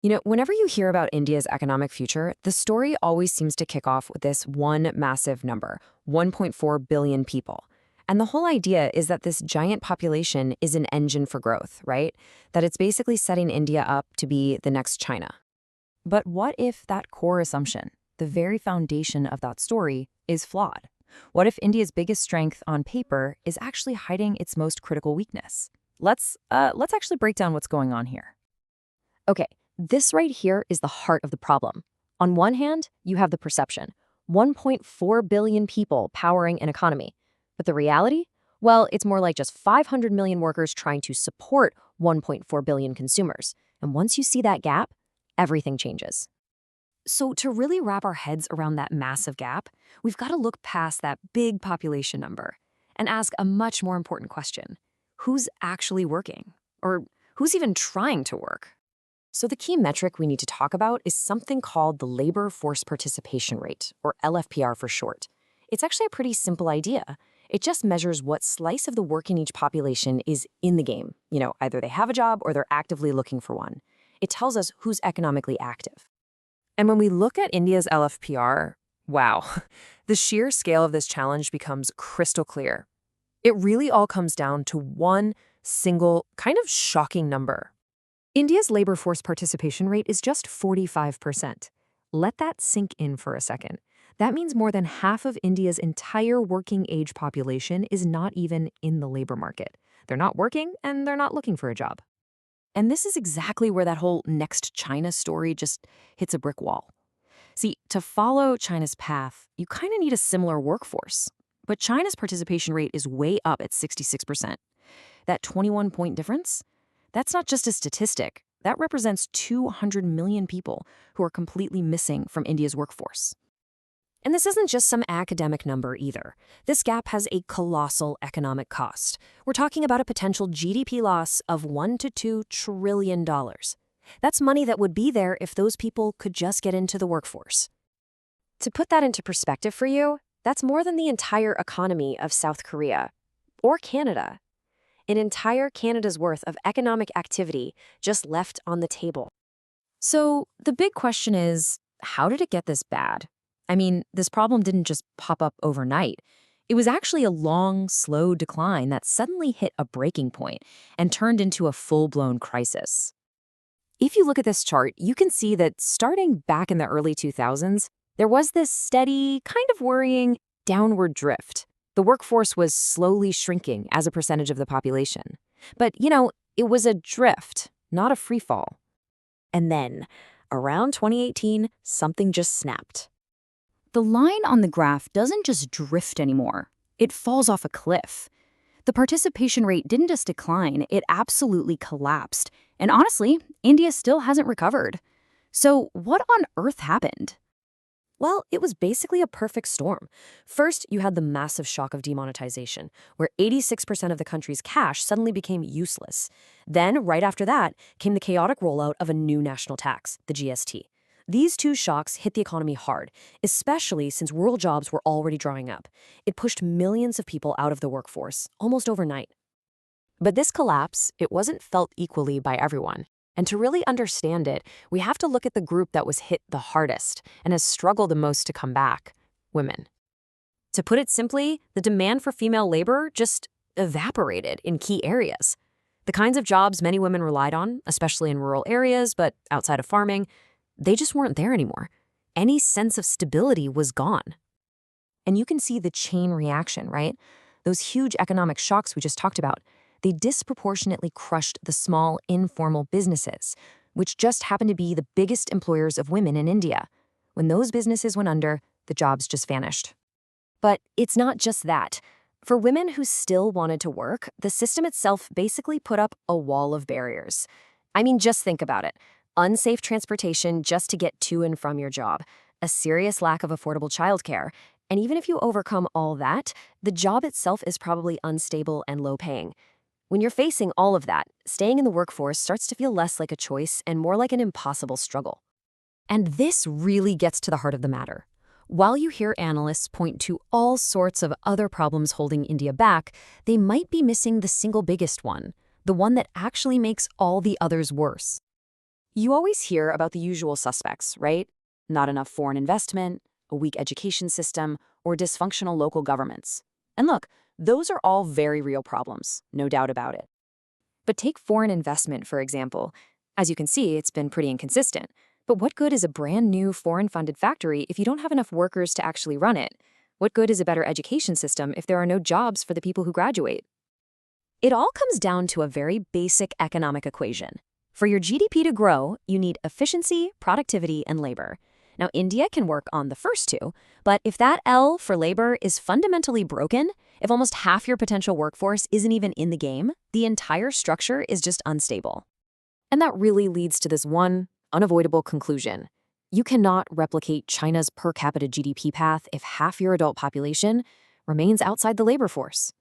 Whenever you hear about India's economic future, the story always seems to kick off with this one massive number, 1.4 billion people. And the whole idea is that this giant population is an engine for growth, right? That it's basically setting India up to be the next China. But what if that core assumption, the very foundation of that story, is flawed? What if India's biggest strength on paper is actually hiding its most critical weakness? Let's actually break down what's going on here. Okay, this right here is the heart of the problem. On one hand, you have the perception, 1.4 billion people powering an economy. But the reality? Well, it's more like just 500 million workers trying to support 1.4 billion consumers. And once you see that gap, everything changes. So to really wrap our heads around that massive gap, we've got to look past that big population number and ask a much more important question. Who's actually working? Or who's even trying to work? So the key metric we need to talk about is something called the labor force participation rate, or LFPR for short. It's actually a pretty simple idea. It just measures what slice of the working age population is in the game. Either they have a job or they're actively looking for one. It tells us who's economically active. And when we look at India's LFPR, wow, the sheer scale of this challenge becomes crystal clear. It really all comes down to one single, kind of shocking number. India's labor force participation rate is just 45%. Let that sink in for a second. That means more than half of India's entire working age population is not even in the labor market. They're not working and they're not looking for a job. And this is exactly where that whole next China story just hits a brick wall. See, to follow China's path, you kind of need a similar workforce. But China's participation rate is way up at 66%. That 21-point difference? That's not just a statistic. That represents 200 million people who are completely missing from India's workforce. And this isn't just some academic number either. This gap has a colossal economic cost. We're talking about a potential GDP loss of $1 to $2 trillion. That's money that would be there if those people could just get into the workforce. To put that into perspective for you, that's more than the entire economy of South Korea or Canada. An entire Canada's worth of economic activity just left on the table. So the big question is, how did it get this bad? I mean, this problem didn't just pop up overnight. It was actually a long, slow decline that suddenly hit a breaking point and turned into a full-blown crisis. If you look at this chart, you can see that starting back in the early 2000s, there was this steady, kind of worrying, downward drift. The workforce was slowly shrinking as a percentage of the population. But, it was a drift, not a free fall. And then, around 2018, something just snapped. The line on the graph doesn't just drift anymore. It falls off a cliff. The participation rate didn't just decline, it absolutely collapsed. And honestly, India still hasn't recovered. So what on earth happened? Well, it was basically a perfect storm. First, you had the massive shock of demonetisation, where 86% of the country's cash suddenly became useless. Then, right after that, came the chaotic rollout of a new national tax, the GST. These two shocks hit the economy hard, especially since rural jobs were already drying up. It pushed millions of people out of the workforce, almost overnight. But this collapse, it wasn't felt equally by everyone. And to really understand it, we have to look at the group that was hit the hardest and has struggled the most to come back: women. To put it simply, the demand for female labor just evaporated in key areas. The kinds of jobs many women relied on, especially in rural areas, but outside of farming, they just weren't there anymore. Any sense of stability was gone. And you can see the chain reaction, right? Those huge economic shocks we just talked about, they disproportionately crushed the small, informal businesses, which just happened to be the biggest employers of women in India. When those businesses went under, the jobs just vanished. But it's not just that. For women who still wanted to work, the system itself basically put up a wall of barriers. I mean, just think about it. Unsafe transportation just to get to and from your job, a serious lack of affordable childcare, and even if you overcome all that, the job itself is probably unstable and low-paying. When you're facing all of that, staying in the workforce starts to feel less like a choice and more like an impossible struggle. And this really gets to the heart of the matter. While you hear analysts point to all sorts of other problems holding India back, they might be missing the single biggest one, the one that actually makes all the others worse. You always hear about the usual suspects, right? Not enough foreign investment, a weak education system, or dysfunctional local governments. And look, those are all very real problems, no doubt about it. But take foreign investment, for example. As you can see, it's been pretty inconsistent. But what good is a brand new foreign-funded factory if you don't have enough workers to actually run it? What good is a better education system if there are no jobs for the people who graduate? It all comes down to a very basic economic equation. For your GDP to grow, you need efficiency, productivity, and labor. Now, India can work on the first two, but if that L for labor is fundamentally broken, if almost half your potential workforce isn't even in the game, the entire structure is just unstable. And that really leads to this one unavoidable conclusion. You cannot replicate China's per capita GDP path if half your adult population remains outside the labor force.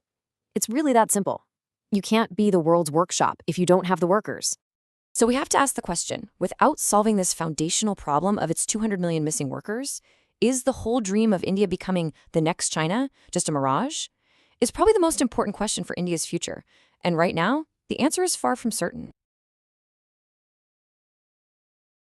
It's really that simple. You can't be the world's workshop if you don't have the workers. So we have to ask the question, without solving this foundational problem of its 200 million missing workers, is the whole dream of India becoming the next China just a mirage? It's probably the most important question for India's future. And right now, the answer is far from certain.